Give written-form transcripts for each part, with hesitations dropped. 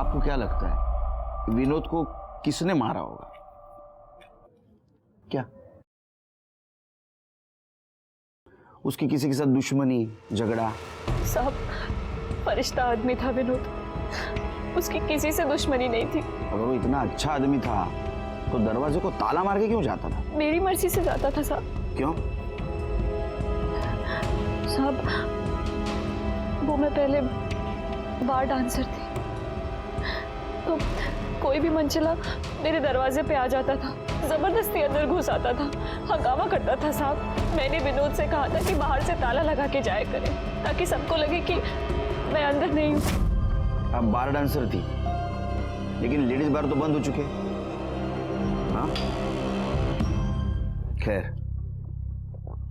आपको क्या लगता है विनोद को किसने मारा होगा? क्या उसकी किसी के साथ दुश्मनी, झगड़ा? साहब, फरिश्ता आदमी था विनोद, उसकी किसी से दुश्मनी नहीं थी। अगर वो इतना अच्छा आदमी था तो दरवाजे को ताला मार के क्यों जाता था? मेरी मर्जी से जाता था साहब। क्यों? साहब, वो मैं पहले बार डांसर थी, तो कोई भी मनचला मेरे दरवाजे पे आ जाता था, जबरदस्ती अंदर घुस आता था, हंगामा करता था साहब। मैंने विनोद से कहा था कि बाहर से ताला लगा के जाया करें ताकि सबको लगे कि मैं अंदर नहीं हूँ। आप बार डांसर थी, लेकिन लेडीज बार तो बंद हो चुके। हाँ, खैर,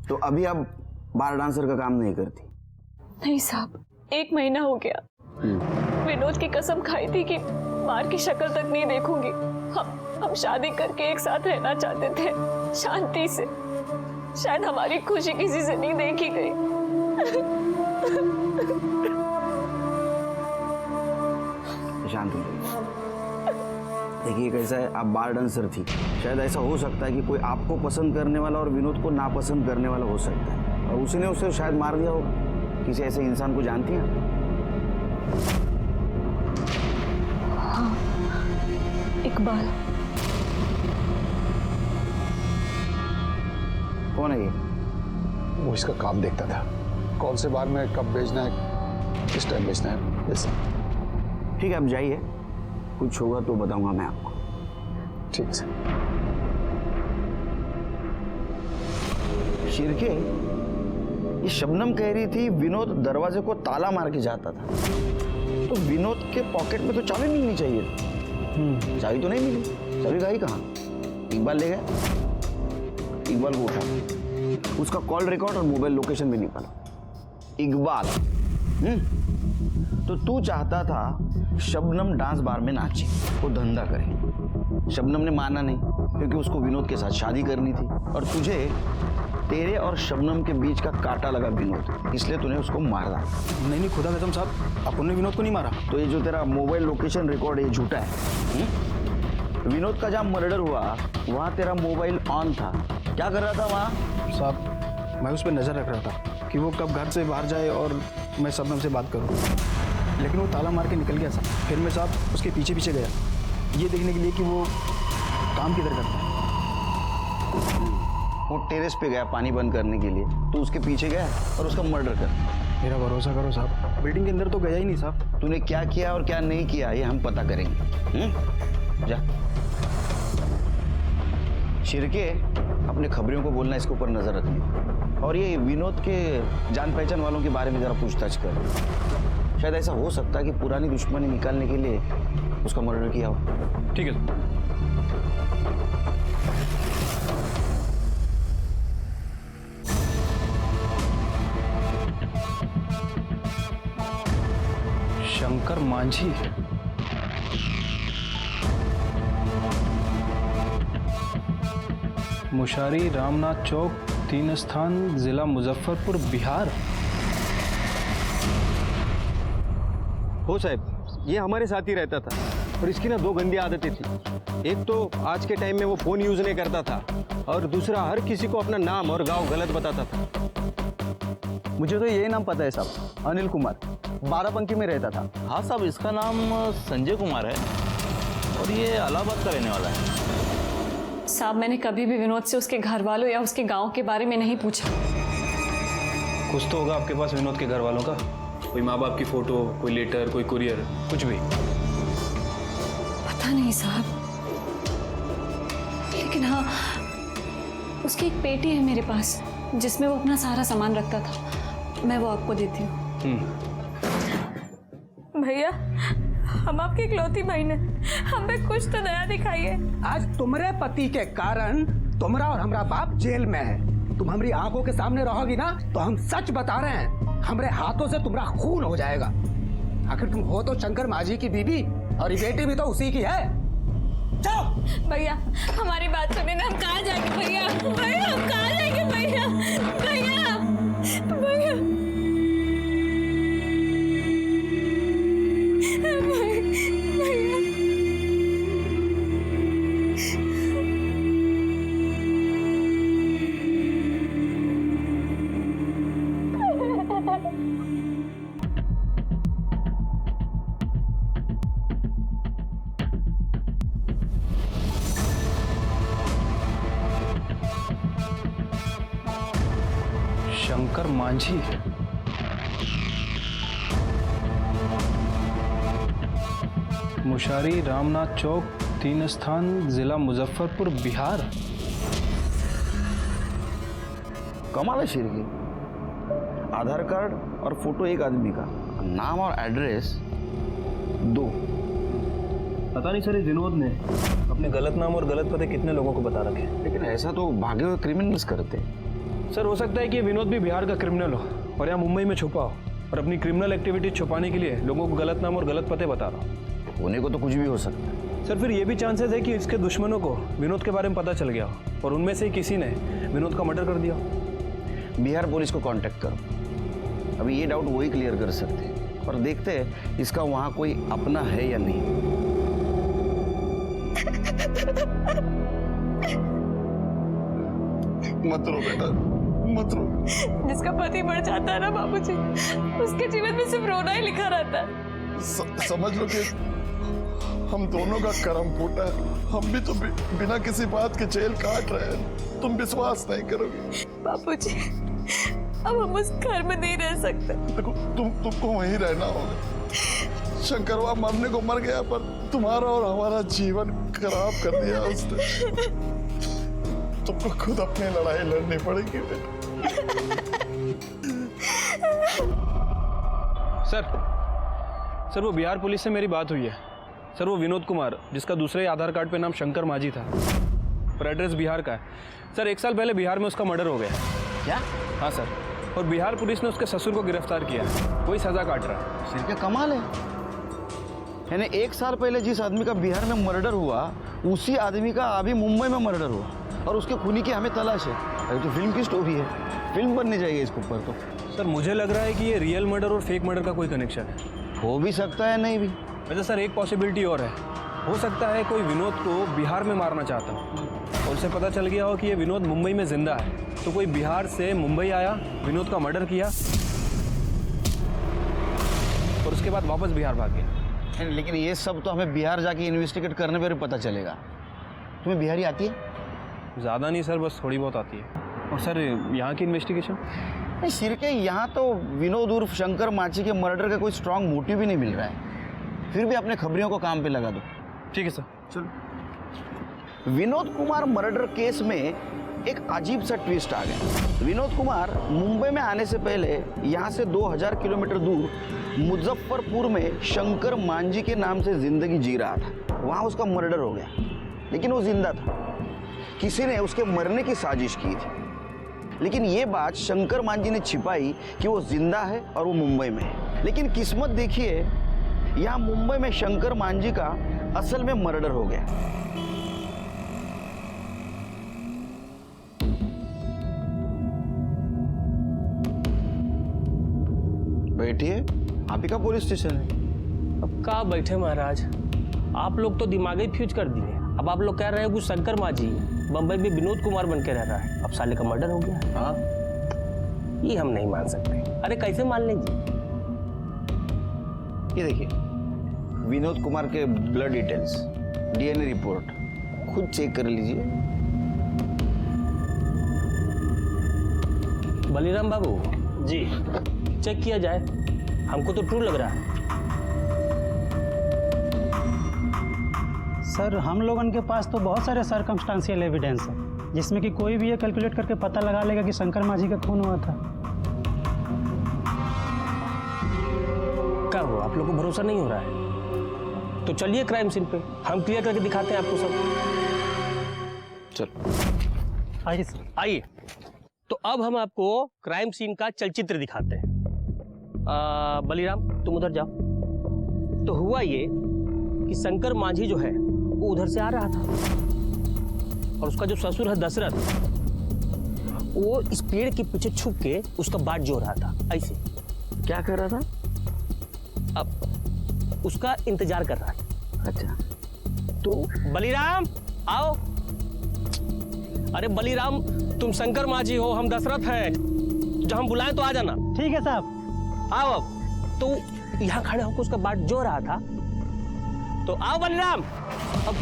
तो अभी आप बार डांसर का काम नहीं करती? नहीं साहब, 1 महीना हो गया। विनोद की कसम खाई थी कि बार की शक्ल तक नहीं देखूंगी। हम शादी करके एक साथ रहना चाहते थे, शांति से। शायद हमारी खुशी किसी से नहीं देखी गई। शांत हो जाइए। देखिए कैसा है, आप बार डांसर थी, शायद ऐसा हो सकता है कि कोई आपको पसंद करने वाला और विनोद को नापसंद करने वाला हो सकता है, और उसने उसे शायद मार दिया होगा। किसी ऐसे इंसान को जानती हैं? हाँ, इकबाल। कौन है ये? वो इसका काम देखता था, कौन से बार में कब भेजना है, किस टाइम भेजना है। यस ठीक है, आप जाइए, कुछ होगा तो बताऊंगा मैं आपको। ठीक है। शिरके, ये शबनम कह रही थी विनोद दरवाजे को ताला मार के जाता था, तो विनोद के पॉकेट में तो चाबी मिलनी चाहिए। चाबी तो नहीं मिली, चाबी गई कहाँ? इकबाल ले गया। इकबाल को उठा, उसका कॉल रिकॉर्ड और मोबाइल लोकेशन भी निकाला। इकबाल, तो तू चाहता था शबनम डांस बार में नाचे, वो धंधा करे। शबनम ने माना नहीं क्योंकि उसको विनोद के साथ शादी करनी थी, और तुझे तेरे और शबनम के बीच का कांटा लगा विनोद, इसलिए तूने उसको मारा। नहीं, खुदा कसम साहब, अपन ने विनोद को नहीं मारा। तो ये जो तेरा मोबाइल लोकेशन रिकॉर्ड है झूठा है। विनोद का जहाँ मर्डर हुआ वहाँ तेरा मोबाइल ऑन था, क्या कर रहा था वहाँ? साहब, मैं उस पर नजर रख रहा था कि वो कब घर से बाहर जाए और मैं शबनम से बात करूं, लेकिन वो ताला मार के निकल गया साहब। फिर मैं साहब उसके पीछे पीछे गया, ये देखने के लिए कि वो काम किधर करता है। वो टेरेस पे गया पानी बंद करने के लिए, तो उसके पीछे गया और उसका मर्डर कर। मेरा भरोसा करो साहब, बिल्डिंग के अंदर तो गया ही नहीं साहब। तूने क्या किया और क्या नहीं किया ये हम पता करेंगे। जा शिरके, अपने खबरियों को बोलना, इसके ऊपर नजर रखनी, और ये विनोद के जान पहचान वालों के बारे में जरा पूछताछ कर। शायद ऐसा हो सकता है कि पुरानी दुश्मनी निकालने के लिए उसका मर्डर किया हो। ठीक है। शंकर मांझी, मुशारी रामनाथ चौक, 3 स्थान, जिला मुजफ्फरपुर, बिहार। हो साहब, ये हमारे साथ ही रहता था, और इसकी ना 2 गंदी आदतें थी। एक तो आज के टाइम में वो फोन यूज नहीं करता था, और दूसरा हर किसी को अपना नाम और गांव गलत बताता था। मुझे तो यही नाम पता है साहब, अनिल कुमार, बाराबंकी में रहता था। हाँ साहब, इसका नाम संजय कुमार है और ये इलाहाबाद का रहने वाला है। साहब, मैंने कभी भी विनोद से उसके घर वालों या उसके गांव के बारे में नहीं पूछा। कुछ तो होगा आपके पास विनोद के घर वालों का, कोई माँ बाप की फोटो, कोई लेटर, कोई कुरियर, कुछ भी। पता नहीं साहब, लेकिन हाँ, उसकी एक पेटी है मेरे पास जिसमें वो अपना सारा सामान रखता था। मैं वो आपको देती हूँ। भैया, हम आपकी इकलौती बहन हैं, हम पे कुछ तो दया दिखाइए। आज तुम्हारे पति के कारण तुम्हारा और हमारा बाप जेल में है। तुम हमारी आंखों के सामने रहोगी ना तो हम सच बता रहे हैं, हमारे हाथों से तुम्हारा खून हो जाएगा। आखिर तुम हो तो शंकर माझी की बीबी, और ये बेटी भी तो उसी की है। चलो भैया, हमारी बात सुनिए ना, हम कहाँ जाएंगे भैया? भैया, हम कहाँ जाएंगे भैया? भैया, भैया, भैया। शंकर मांझी। मुशारी रामनाथ चौक 3 स्थान जिला मुजफ्फरपुर बिहार। कमाल है शिरकी, आधार कार्ड और फोटो एक आदमी का, नाम और एड्रेस 2। पता नहीं सर इस विनोद ने अपने गलत नाम और गलत पते कितने लोगों को बता रखे हैं। लेकिन ऐसा तो भागे हुए क्रिमिनल्स करते हैं। सर हो सकता है कि ये विनोद भी बिहार का क्रिमिनल हो और यहाँ मुंबई में छुपा हो और अपनी क्रिमिनल एक्टिविटी छुपाने के लिए लोगों को गलत नाम और गलत पते बता रहा हो। होने को तो कुछ भी हो सकता है। सर फिर ये भी चांसेस है कि इसके दुश्मनों को विनोद के बारे में पता चल गया हो और उनमें से ही किसी ने विनोद का मर्डर कर दिया हो। बिहार पुलिस को कांटेक्ट करो, अभी ये डाउट वही क्लियर कर सकते हैं और देखते हैं इसका वहाँ कोई अपना है या नहीं। मत रो बेटा, मत रो। जिसका पति मर जाता है ना बाबूजी, उसके जीवन में सिर्फ रोना ही लिखा रहता है। समझ लो कि हम दोनों का कर्म फूटा है। हम भी तो बिना किसी बात के जेल काट रहे हैं। तुम विश्वास नहीं करोगे बाबूजी, अब हम उस घर में नहीं रह सकते। देखो तुमको वहीं रहना होगा। शंकरवा मरने को मर गया, पर तुम्हारा और हमारा जीवन खराब कर दिया उसने। तुमको खुद अपनी लड़ाई लड़नी पड़ेगी बेटा। सर वो बिहार पुलिस से मेरी बात हुई है। सर वो विनोद कुमार, जिसका दूसरे आधार कार्ड पे नाम शंकर मांझी था, पर एड्रेस बिहार का है। सर 1 साल पहले बिहार में उसका मर्डर हो गया। क्या? हाँ सर, और बिहार पुलिस ने उसके ससुर को गिरफ्तार किया है। वही सजा काट रहा है। सर क्या कमाल है, यानी 1 साल पहले जिस आदमी का बिहार में मर्डर हुआ उसी आदमी का अभी मुंबई में मर्डर हुआ और उसके खूनी की हमें तलाश है। अरे तो फिल्म की स्टोरी है, फिल्म बननी चाहिए इसके ऊपर। तो सर मुझे लग रहा है कि ये रियल मर्डर और फेक मर्डर का कोई कनेक्शन है। हो भी सकता है, नहीं भी। वैसे सर एक पॉसिबिलिटी और है, हो सकता है कोई विनोद को बिहार में मारना चाहता और उसे पता चल गया हो कि ये विनोद मुंबई में जिंदा है, तो कोई बिहार से मुंबई आया, विनोद का मर्डर किया और उसके बाद वापस बिहार भाग गया। लेकिन ये सब तो हमें बिहार जाके इन्वेस्टिगेट करने पर पता चलेगा। तुम्हें बिहारी आती है? ज़्यादा नहीं सर, बस थोड़ी बहुत आती है। और सर यहाँ की इन्वेस्टिगेशन? नहीं सिर के यहाँ तो विनोद उर्फ शंकर मांझी के मर्डर का कोई स्ट्रांग मोटिव भी नहीं मिल रहा है। फिर भी अपने खबरियों को काम पे लगा दो। ठीक है सर, चलो। विनोद कुमार मर्डर केस में एक अजीब सा ट्विस्ट आ गया। विनोद कुमार मुंबई में आने से पहले यहाँ से 2000 किलोमीटर दूर मुजफ्फरपुर में शंकर मांझी के नाम से जिंदगी जी रहा था। वहाँ उसका मर्डर हो गया, लेकिन वो जिंदा था। किसी ने उसके मरने की साजिश की थी, लेकिन ये बात शंकर मांझी ने छिपाई कि वो जिंदा है और वो मुंबई में है। लेकिन किस्मत देखिए, यहाँ मुंबई में शंकर मांझी का असल में मर्डर हो गया। बैठिए, आप ही का पुलिस स्टेशन है। अब कहाँ बैठे महाराज, आप लोग तो दिमाग ही फ्यूज कर दिए। अब आप लोग कह रहे हैं कि शंकर मांझी बंबई में विनोद कुमार बन के रह रहा है, अब साले का मर्डर हो गया। हाँ, ये हम नहीं मान सकते। अरे कैसे मान लेंगे? ये देखिए, विनोद कुमार के ब्लड डिटेल्स, डीएनए रिपोर्ट खुद चेक कर लीजिए। बलीराम बाबू जी, चेक किया जाए, हमको तो ट्रू लग रहा है। सर हम लोगों के पास तो बहुत सारे सर्कमस्टांशियल एविडेंस है, जिसमें कि कोई भी ये कैलकुलेट करके पता लगा लेगा कि शंकर मांझी का खून हुआ था। क्या हुआ, आप लोग को भरोसा नहीं हो रहा है? तो चलिए क्राइम सीन पे, हम क्लियर करके दिखाते हैं आपको सब। चलो आइए सर। आइए, तो अब हम आपको क्राइम सीन का चलचित्र दिखाते हैं। बलीराम तुम उधर जाओ। तो हुआ ये कि शंकर मांझी जो है वो उधर से आ रहा था और उसका जो ससुर है दशरथ, वो इस पेड़ के पीछे छुप के उसका बाट जो रहा था। ऐसे क्या कर रहा था? अब उसका इंतजार कर रहा था। अच्छा, तो बलीराम आओ। अरे बलीराम, तुम शंकर मांझी हो, हम दशरथ हैं, जब हम बुलाएं तो आ जाना। ठीक है साहब। आओ। अब तो यहाँ खड़े होकर उसका बाट जो रहा था, तो आओ बलराम। अब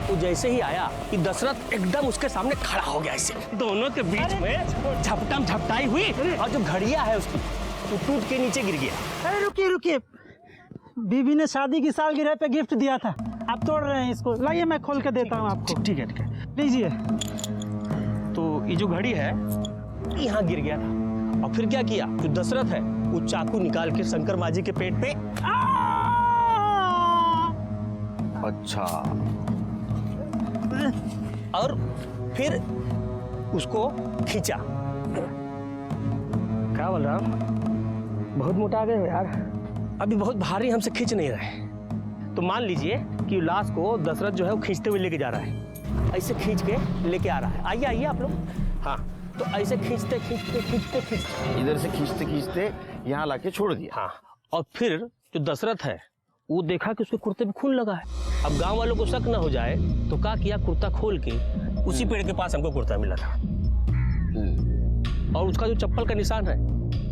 वो जैसे ही आया कि दशरथ एकदम उसके सामने खड़ा हो गया, ऐसे दोनों के बीच में झपटम झपटाई हुई और जो घड़िया है उसकी वो टूट के नीचे गिर गया। अरे रुकिए रुकिए, बीवी ने शादी की सालगिरह पे गिफ्ट दिया था, आप तोड़ रहे हैं इसको। लाइए मैं खोल के देता हूँ आपको। ठीक है लीजिए। तो ये जो घड़ी है यहाँ गिर गया था और फिर क्या किया, जो दशरथ है वो चाकू निकाल के शंकर माझी के पेट पे अच्छा, और फिर उसको खींचा। क्या बोल रहा हूँ, बहुत मोटा आ गए हो यार, अभी बहुत भारी हमसे खींच नहीं रहे। तो मान लीजिए कि लाश को दशरथ जो है वो खींचते हुए लेके जा रहा है, ऐसे खींच के लेके आ रहा है। आइए आइए आप लोग। हाँ, तो ऐसे खींचते खींचते खींचते खींचते इधर से खींचते खींचते यहाँ लाके छोड़ दिया। हाँ, और फिर जो दशरथ है वो देखा कि उसके कुर्ते पे खून लगा है। अब गांव वालों को शक ना हो जाए तो क्या किया, कुर्ता खोल के उसी पेड़ के पास हमको कुर्ता मिला था और उसका जो चप्पल का निशान है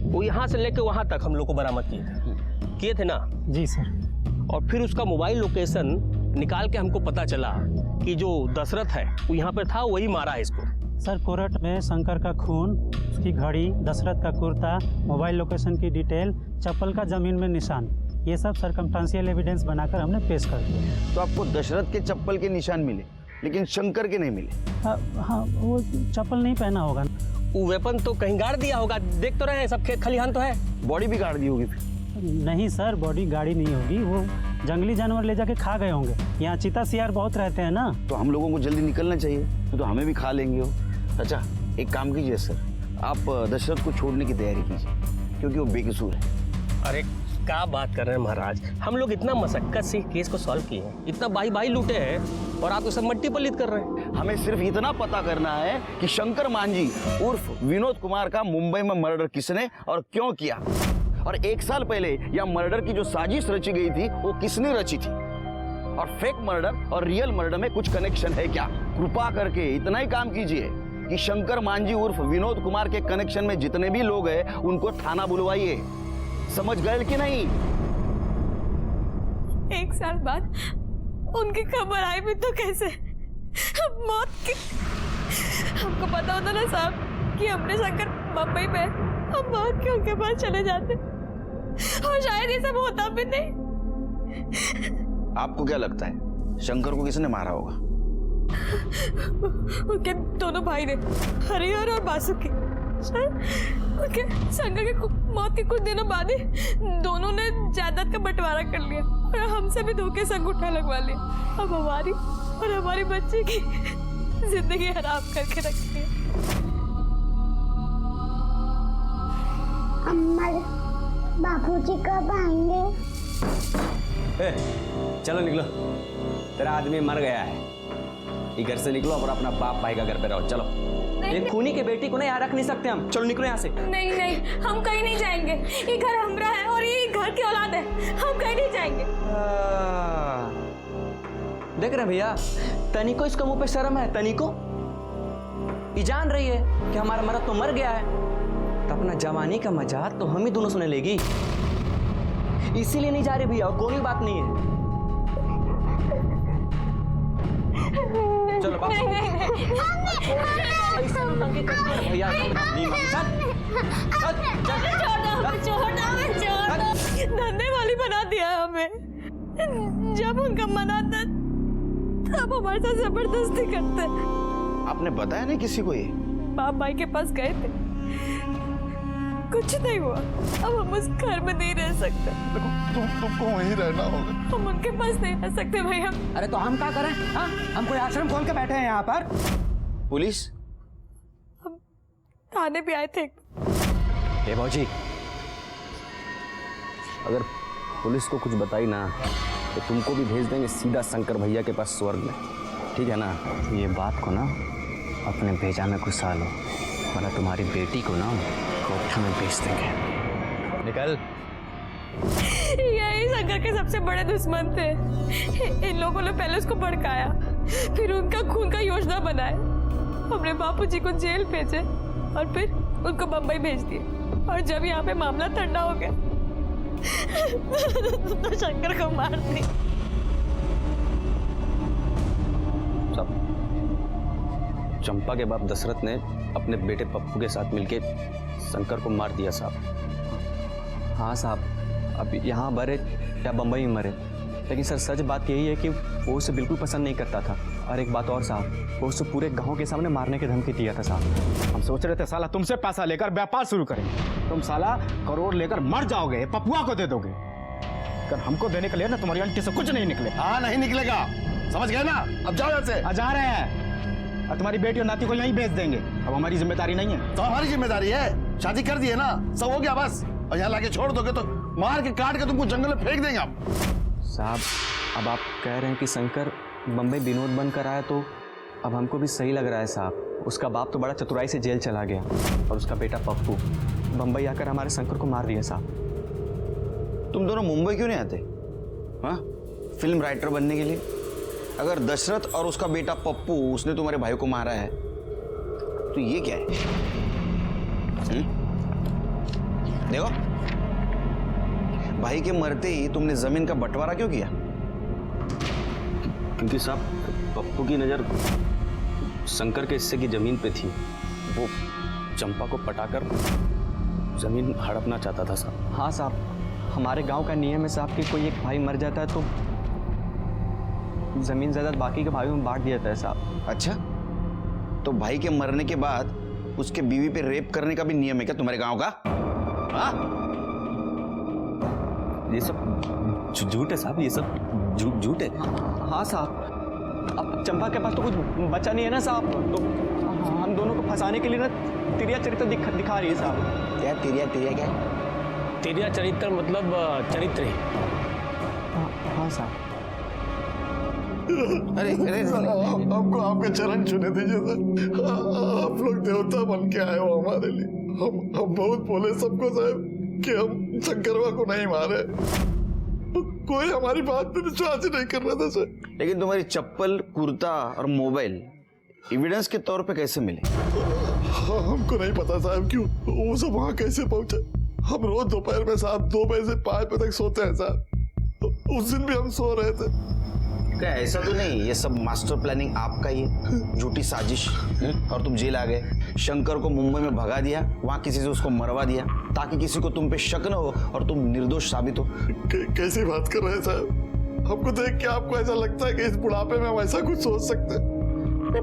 वो यहाँ से लेके वहां तक हम लोग को बरामद किए थे ना। जी सर। और फिर उसका मोबाइल लोकेशन निकाल के हमको पता चला कि जो दशरथ है वो यहाँ पर था, वही मारा है इसको। सर, कोरट में शंकर का खून, उसकी घड़ी, दशरथ का कुर्ता, मोबाइल लोकेशन की डिटेल, चप्पल का जमीन में निशान, ये सब सर्कमस्टांशियल एविडेंस बनाकर हमने पेश कर दिया। तो आपको दशरथ के चप्पल के निशान मिले लेकिन शंकर के नहीं मिले? हाँ, वो चप्पल नहीं पहना होगा। वो वेपन तो कहीं गाड़ दिया होगा, देख तो रहे हैं, सब खेत खलिहान तो है। बॉडी भी गाड़ दी होगी फिर? नहीं सर, बॉडी गाड़ी नहीं होगी, वो जंगली जानवर ले जाके खा गए होंगे। यहाँ चीता सियार बहुत रहते हैं ना। तो हम लोगों को जल्दी निकलना चाहिए, तो हमें भी खा लेंगे वो। अच्छा, एक काम कीजिए सर, आप दशरथ को छोड़ने की तैयारी कीजिए क्योंकि वो बेकसूर है। अरे क्या बात कर रहे हैं महाराज, हम लोग इतना मशक्कत से केस को सॉल्व किए हैं, इतना बाही बाही लूटे हैं और आप तो सब मट्टी पलीत कर रहे हैं। हमें सिर्फ इतना पता करना है कि शंकर मांझी उर्फ विनोद कुमार का मुंबई में मर्डर किसने और क्यों किया, और 1 साल पहले या मर्डर की जो साजिश रची गई थी वो किसने रची थी, और फेक मर्डर और रियल मर्डर में कुछ कनेक्शन है क्या। कृपा करके इतना ही काम कीजिए कि शंकर मांझी उर्फ विनोद कुमार के कनेक्शन में जितने भी लोग हैं उनको थाना बुलवाइए। समझ गए कि नहीं? 1 साल बाद उनकी खबर आई भी तो कैसे, मौत की। हमको पता होता ना साहब कि हमने शंकर मुंबई में, हम भाग के उनके पास चले जाते और शायद ये सब होता भी नहीं। आपको क्या लगता है शंकर को किसने मारा होगा? उनके दोनों भाई ने, हरिहर और बासुकी। उनके शंकर के मौत के कुछ दिनों बाद ही दोनों ने जायदाद का बंटवारा कर लिया और हमसे भी धोखे से अंगूठा लगवा लिया। अब हमारी और हमारी बच्ची की जिंदगी हराम करके रखी है। अम्मा, बापूजी कब आएंगे? चलो निकलो, तेरा आदमी मर गया है, ये घर से निकलो और अपना बाप भाई का घर पे रहो। चलो, एक खूनी के बेटी को ना यहाँ रख नहीं सकते हम, चलो निकलो यहाँ से। नहीं नहीं, हम कहीं नहीं जाएंगे, ये घर हमारा है और ये घर की औलाद है, हम कहीं नहीं जाएंगे। देख रहे भैया, तनिको इसका मुंह पे शर्म है, तनिको ये जान रही है कि हमारा मर्द तो मर गया है, तो अपना जवानी का मजा तो हम ही दोनों सुने लेगी, इसीलिए नहीं जा रहे भैया, और कोई बात नहीं है। चलो नहीं नहीं नहीं, भैया धंधे वाली बना दिया हमें। जब उनका मना था तब हमारे साथ जबरदस्ती करते। आपने बताया नहीं किसी को ये? बाप भाई के पास गए थे, कुछ नहीं हुआ। अब हम उस घर में नहीं रह सकते। तुमको वहीं रहना होगा। हम उनके पास नहीं रह सकते भैया। अरे तो हम क्या करें? हाँ, हम कोई आश्रम खोल के बैठे हैं यहाँ पर। पुलिस? हम थाने भी आए थे। ए भौजी, अगर पुलिस को कुछ बताई ना तो तुमको भी भेज देंगे सीधा शंकर भैया के पास स्वर्ग में, ठीक है ना? ये बात को ना अपने भेजा में घुसा लो, वरना तुम्हारी बेटी को ना कोठा में बेच देंगे। निकल। यही शंकर के सबसे बड़े दुश्मन थे। इन लोगों ने पहले उसको भड़काया, फिर उनका खून का योजना बनाया, हमने बापूजी को जेल भेजे और फिर उनको बम्बई भेज दिए। और जब यहाँ पे मामला ठंडा हो गया तो शंकर को मार दी। चंपा के बाप दशरथ ने अपने बेटे पप्पू के साथ मिलके शंकर को मार दिया साहब। हाँ साहब, अब यहाँ मरे या बम्बई में मरे, लेकिन सर सच बात यही है कि वो उसे बिल्कुल पसंद नहीं करता था। और एक बात और साहब, वो उसे पूरे गांव के सामने मारने की धमकी दिया था साहब। हम सोच रहे थे साला तुमसे पैसा लेकर व्यापार शुरू करेंगे, तुम साला करोड़ लेकर मर जाओगे, पपुआ को दे दोगे। अगर हमको देने के लिए ना तुम्हारी आंटी से कुछ नहीं निकले। हाँ नहीं निकलेगा, समझ गए ना? अब जाओ यहाँ से। जा रहे हैं, और तुम्हारी बेटी और नाती को यहीं भेज देंगे। अब हमारी जिम्मेदारी नहीं है। तो हमारी जिम्मेदारी है, शादी कर दी है ना, सब हो गया बस। और यहाँ लाके छोड़ दोगे तो मार के काट के तुमको जंगल में फेंक देंगे आप। साहब अब आप कह रहे हैं कि शंकर बम्बई विनोद बनकर आया, तो अब हमको भी सही लग रहा है साहब। उसका बाप तो बड़ा चतुराई से जेल चला गया और उसका बेटा पप्पू बम्बई आकर हमारे शंकर को मार दिया साहब। तुम दोनों मुंबई क्यों नहीं आते? हाँ, फिल्म राइटर बनने के लिए? अगर दशरथ और उसका बेटा पप्पू उसने तुम्हारे भाई को मारा है तो ये क्या है? देखो, भाई के मरते ही तुमने जमीन का बंटवारा क्यों किया? क्योंकि साहब पप्पू की नज़र शंकर के हिस्से की जमीन पे थी। वो चंपा को पटाकर जमीन हड़पना चाहता था साहब। हाँ साहब, हमारे गांव का नियम है साहब कि कोई एक भाई मर जाता है तो जमीन जायदाद बाकी के भाइयों में बांट दिया जाता है साहब। अच्छा, तो भाई के मरने के बाद उसके बीवी पे रेप करने का भी नियम है क्या तुम्हारे गांव का? हाँ, ये सब झूठ है साहब, ये सब झूठ है। हाँ साहब, अब चंपा के पास तो कुछ बचा नहीं है ना साहब, तो हम दोनों को फंसाने के लिए ना तिरिया चरित्र दिखा रही है साहब। क्या तिरिया क्या? तेरिया चरित्र मतलब चरित्र। हाँ साहब। अरे हमको आपके चरण छूने दीजिए सर। आप लोग देवता बन के आए हो हमारे लिए। हम बहुत बोले सबको साहब कि हम शंकरवा को नहीं मारे, कोई हमारी बात पे विश्वास ही नहीं कर रहा था सर। लेकिन तुम्हारी चप्पल, कुर्ता और मोबाइल एविडेंस के तौर पे कैसे मिले? हमको नहीं पता साहब क्यों वो सब वहाँ कैसे पहुंचे। हम रोज दोपहर में साहब 2 बजे से 5 बजे तक सोते हैं साहब। उस दिन भी हम सो रहे थे। क्या ऐसा तो नहीं ये सब मास्टर प्लानिंग आपका ही है? झूठी साजिश। और तुम जेल आ गए, शंकर को मुंबई में भगा दिया, वहां किसी से उसको मरवा दिया ताकि किसी को तुम पे शक न हो और तुम निर्दोष साबित हो। कैसी बात कर रहे हैं साहब? हमको देख के आपको ऐसा लगता है कि इस बुढ़ापे में हम ऐसा कुछ सोच सकते हैं?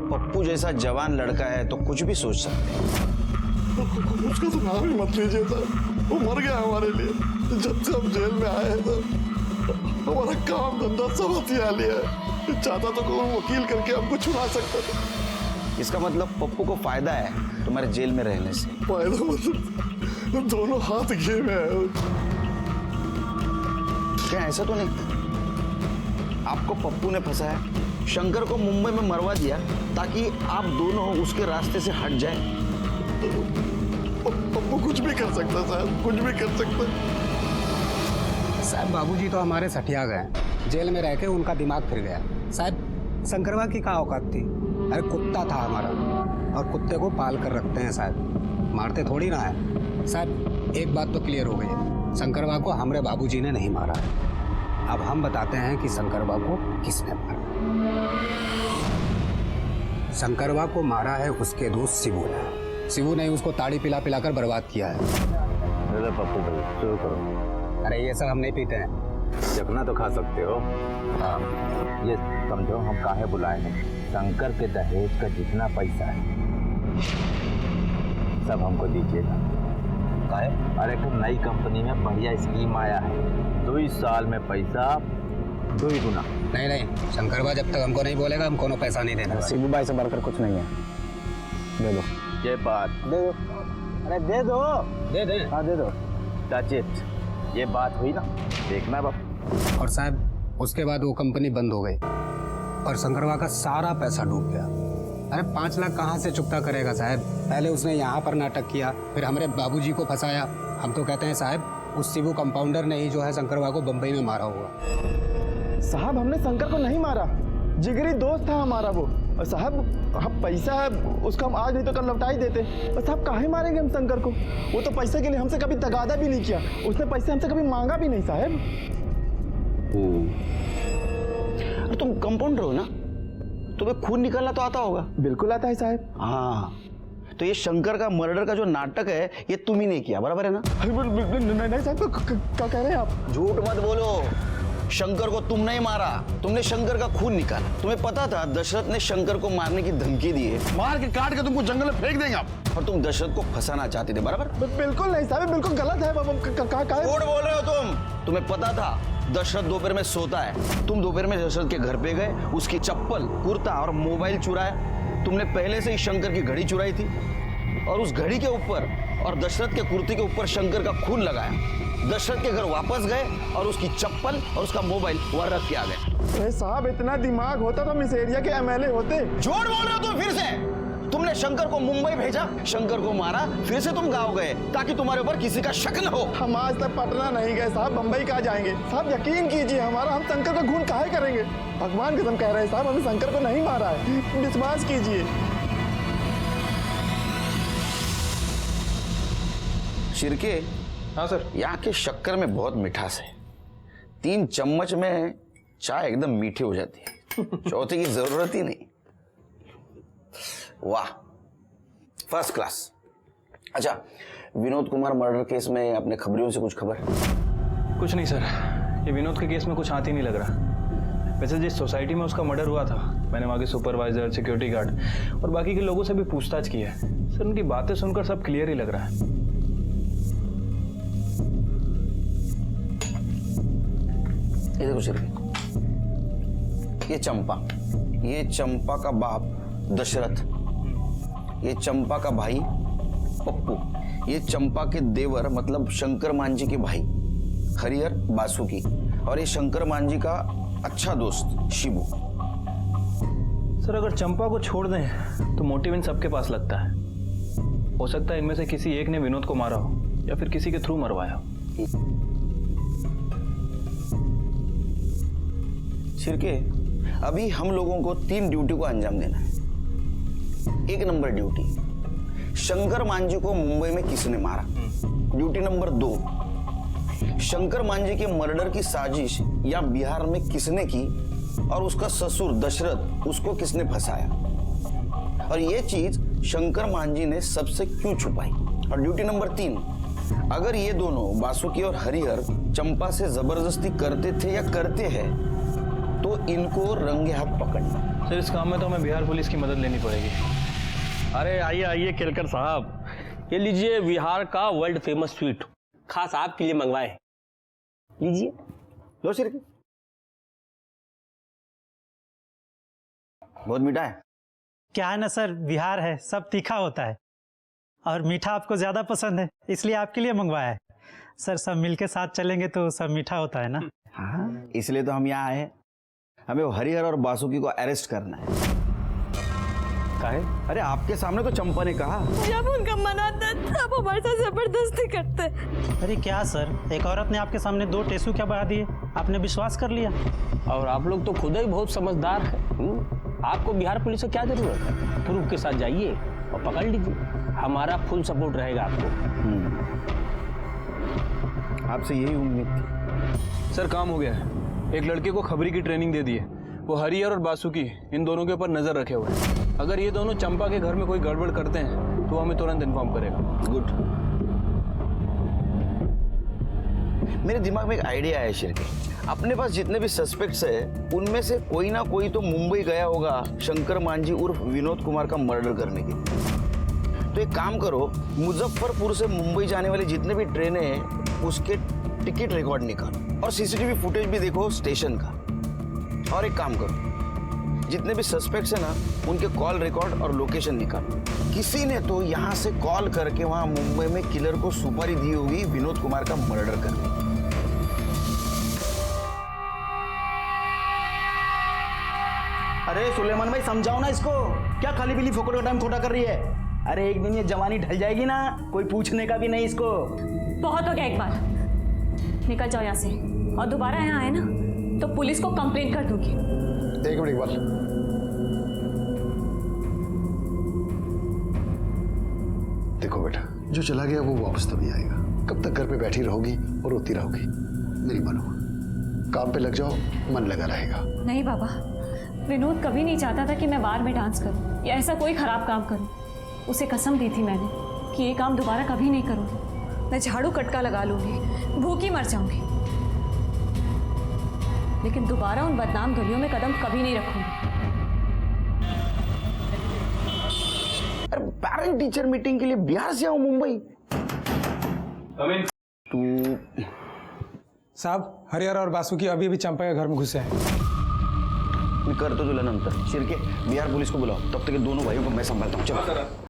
पप्पू जैसा जवान लड़का है तो कुछ भी सोच सकते हैं। उसका तो नाम ही मत लीजिए साहब, वो मर गया हमारे लिए। जब से हम जेल में आए हैं साहब, हमारा काम धंधा सब हथिया लिया है। चाहता तो कोई वकील करके हमको छुड़ा सकता था। इसका मतलब पप्पू को फायदा है तुम्हारे जेल में रहने से? फायदा मतलब दोनों हाथ घे में है। क्या ऐसा तो नहीं आपको पप्पू ने फंसाया, शंकर को मुंबई में मरवा दिया ताकि आप दोनों उसके रास्ते से हट जाए? पप्पू कुछ भी कर सकता साहब, कुछ भी कर सकता। साहब बाबूजी तो हमारे सठिया गए, जेल में रह के उनका दिमाग फिर गया। साहब शंकरवा की क्या औकात थी? अरे कुत्ता था हमारा, और कुत्ते को पाल कर रखते हैं साहब, मारते थोड़ी ना है। साहब एक बात तो क्लियर हो गई, शंकरवा को हमारे बाबूजी ने नहीं मारा है। अब हम बताते हैं कि शंकरवा को किसने मारा। शंकरवा को मारा है उसके दोस्त शिवू ने। शिवू ने उसको ताड़ी पिला पिलाकर बर्बाद किया है। पप्पू भाई शुरू करो। अरे ये सब हम नहीं पीते हैं। चखना तो खा सकते हो। हाँ, ये समझो हम काहे बुलाए हैं। शंकर के दहेज का जितना पैसा है सब हमको दीजिएगा। काहे? अरे एक नई कंपनी में बढ़िया स्कीम आया है, 2 साल में पैसा 2 गुना। नहीं शंकरवा जब तक हमको नहीं बोलेगा हम कोनो पैसा नहीं देना। शिबू भाई से बढ़कर कुछ नहीं है। दे दो। ये बात दे दो। अरे दे दो। दे दे। हाँ दे दो। सचित, ये बात हुई ना, देखना बाप। और साहब उसके बाद वो कंपनी बंद हो गई और शंकरवा का सारा पैसा डूब गया। अरे 5 लाख कहाँ से चुकता करेगा साहब? पहले उसने यहाँ पर नाटक किया, फिर हमारे बाबूजी को फंसाया। हम तो कहते हैं साहब उस शिबू कंपाउंडर ने ही जो है शंकरवा को बम्बई में मारा होगा। साहब हमने शंकर को नहीं मारा, जिगरी दोस्त था हमारा वो। और साहब हम पैसा है उसका हम आज नहीं तो कल लौटा ही देते। और साहब काहे मारेंगे हम शंकर को? वो तो पैसे के लिए हमसे कभी तगादा भी नहीं किया, उसने पैसे हमसे कभी मांगा भी नहीं साहब। तुम कंपाउंडर हो ना, तुम्हें खून निकालना तो आता होगा। बिल्कुल आता है साहब। हाँ, तो ये शंकर का मर्डर का जो नाटक है ये तुम ही ने किया, बराबर है ना? नहीं साहब, क्या कह रहे हैं आप? झूठ मत बोलो। शंकर को तुमने ही मारा, तुमने शंकर का खून निकाला। तुम्हें पता था दशरथ ने शंकर को मारने की धमकी दी है, मार के काट के तुमको जंगल में फेंक देंगे आप। और तुम दशरथ को फंसाना चाहते थे, बराबर? बिल्कुल नहीं साहब, बिल्कुल गलत है। झूठ बोल रहे हो तुम। तुम्हें पता था दशरथ दोपहर में सोता है, तुम दोपहर में दशरथ के घर पे गए, उसकी चप्पल, कुर्ता और मोबाइल चुराया। तुमने पहले से ही शंकर की घड़ी चुराई थी और उस घड़ी के ऊपर और दशरथ के कुर्ते के ऊपर शंकर का खून लगाया। दशरथ के घर वापस गए और उसकी चप्पल और उसका मोबाइल वहां रख के आ गए। अरे साहब, इतना दिमाग होता तो मिस एरिया के एमएलए होते। झूठ बोल रहे हो तुम फिर से। तुमने शंकर को मुंबई भेजा, शंकर को मारा, फिर से तुम गांव गए ताकि तुम्हारे ऊपर किसी का शक न हो। हम आज तक पटना नहीं गए साहब, बंबई कहाँ जाएंगे साहब? यकीन कीजिए हमारा, हम शंकर का खून काहे करेंगे? भगवान कसम कह रहे हैं साहब, हमने शंकर को नहीं मारा है, विश्वास कीजिए। शिरके, हाँ सर। यहाँ के शक्कर में बहुत मिठास है। 3 चम्मच में चाय एकदम मीठी हो जाती है, चौथे की जरूरत ही नहीं। वाह, फर्स्ट क्लास। अच्छा, विनोद कुमार मर्डर केस में अपने खबरियों से कुछ खबर? कुछ नहीं सर, ये विनोद के केस में कुछ हाथ ही नहीं लग रहा। वैसे जिस सोसाइटी में उसका मर्डर हुआ था, मैंने वहाँ के सुपरवाइजर, सिक्योरिटी गार्ड और बाकी के लोगों से भी पूछताछ की है सर। उनकी बातें सुनकर सब क्लियर ही लग रहा है। ये देखो शिरके, ये चंपा का बाप दशरथ, ये चंपा का भाई पप्पू, ये चंपा के देवर मतलब शंकर मांझी के भाई हरिहर बासुकी, और ये शंकर मांझी का अच्छा दोस्त शिबू। सर अगर चंपा को छोड़ दें तो मोटिव इन सबके पास लगता है। हो सकता है इनमें से किसी एक ने विनोद को मारा हो या फिर किसी के थ्रू मरवाया हो। शिरके, अभी हम लोगों को 3 ड्यूटी को अंजाम देना है। 1 नंबर ड्यूटी, शंकर मांझी को मुंबई में किसने मारा। ड्यूटी नंबर 2, शंकर मांझी के मर्डर की साजिश या बिहार में किसने की और उसका ससुर दशरथ उसको किसने फंसाया, और ये चीज शंकर मांझी ने सबसे क्यों छुपाई। और ड्यूटी नंबर 3, अगर ये दोनों बासुकी और हरिहर चंपा से जबरदस्ती करते थे या करते हैं तो इनको रंगे हाथ पकड़ना। सर इस काम में तो हमें बिहार पुलिस की मदद लेनी पड़ेगी। अरे आइए आइए केलकर साहब, ये लीजिए बिहार का वर्ल्ड फेमस स्वीट, खास आपके लिए मंगवाए। लीजिए। लो शिरके, बहुत मीठा है। क्या है ना सर, बिहार है, सब तीखा होता है और मीठा आपको ज्यादा पसंद है, इसलिए आपके लिए मंगवाया है। सर सब मिलके साथ चलेंगे तो सब मीठा होता है ना। हाँ, इसलिए तो हम यहाँ आए। हमें वो हरिहर और बासुकी को अरेस्ट करना है। काहे? अरे आपके सामने तो चंपा ने कहा। जब उनका मन आता है तब हमारे साथ जबरदस्ती करते हैं। अरे क्या सर, एक औरत ने आपके सामने 2 टेसू क्या बहा दिए, आपने विश्वास कर लिया। और आप लोग तो खुद ही बहुत समझदार हैं। आपको बिहार पुलिस से क्या जरूरत है? प्रूफ के साथ जाइए और पकड़ लीजिए, हमारा फुल सपोर्ट रहेगा आपको। आपसे यही उम्मीद थी। सर काम हो गया है। एक लड़के को खबरी की ट्रेनिंग दे दी है, वो हरिहर और बासुकी इन दोनों के ऊपर नजर रखे हुए हैं। अगर ये दोनों चंपा के घर में कोई गड़बड़ करते हैं तो हमें तुरंत इन्फॉर्म करेगा। गुड। मेरे दिमाग में एक आइडिया है शिरके, अपने पास जितने भी सस्पेक्ट्स है उनमें से कोई ना कोई तो मुंबई गया होगा शंकर मांझी उर्फ विनोद कुमार का मर्डर करने के लिए। तो एक काम करो, मुजफ्फरपुर से मुंबई जाने वाली जितने भी ट्रेनें हैं उसके टिकट रिकॉर्ड निकालो और सीसीटीवी फुटेज भी देखो स्टेशन का। और एक काम करो, जितने भी सस्पेक्ट्स हैं ना उनके कॉल रिकॉर्ड और लोकेशन निकालो। किसी ने तो यहाँ से कॉल करके वहां मुंबई में किलर को सुपारी दी होगी विनोद कुमार का मर्डर करने। अरे सुलेमान भाई समझाओ ना इसको, क्या खाली बिली फोकट का टाइम खोटा कर रही है? अरे एक दिन ये जवानी ढल जाएगी ना, कोई पूछने का भी नहीं इसको। बहुत हो गया, एक बार निकल जाओ यहाँ से, और दोबारा यहाँ आए ना तो पुलिस को कंप्लेंट कर दूंगी। एक मिनट इकबाल, देखो बेटा, जो चला गया वो वापस तो नहीं आएगा। कब तक घर पे बैठी रहोगी और रोती रहोगी? मेरी मानो, काम पे लग जाओ, मन लगा रहेगा। नहीं बाबा, विनोद कभी नहीं चाहता था कि मैं बार में डांस करूं या ऐसा कोई खराब काम करूं। उसे कसम दी थी मैंने कि ये काम दोबारा कभी नहीं करूंगी। मैं झाड़ू कटका लगा लूंगी, भूखी मर जाऊंगी, लेकिन दोबारा उन बदनाम गलियों में कदम कभी नहीं रखूंगी। अरे पेरेंट टीचर मीटिंग के लिए बिहार से आऊं मुंबई। तू साहब, हरिहर और बासुकी अभी भी चंपा के घर में घुसे हैं। मैं करतो तुला नंतर। शिर्के, बिहार पुलिस को बुलाओ, तब तक ये दोनों भाइयों को मैं संभालता हूँ। चलो।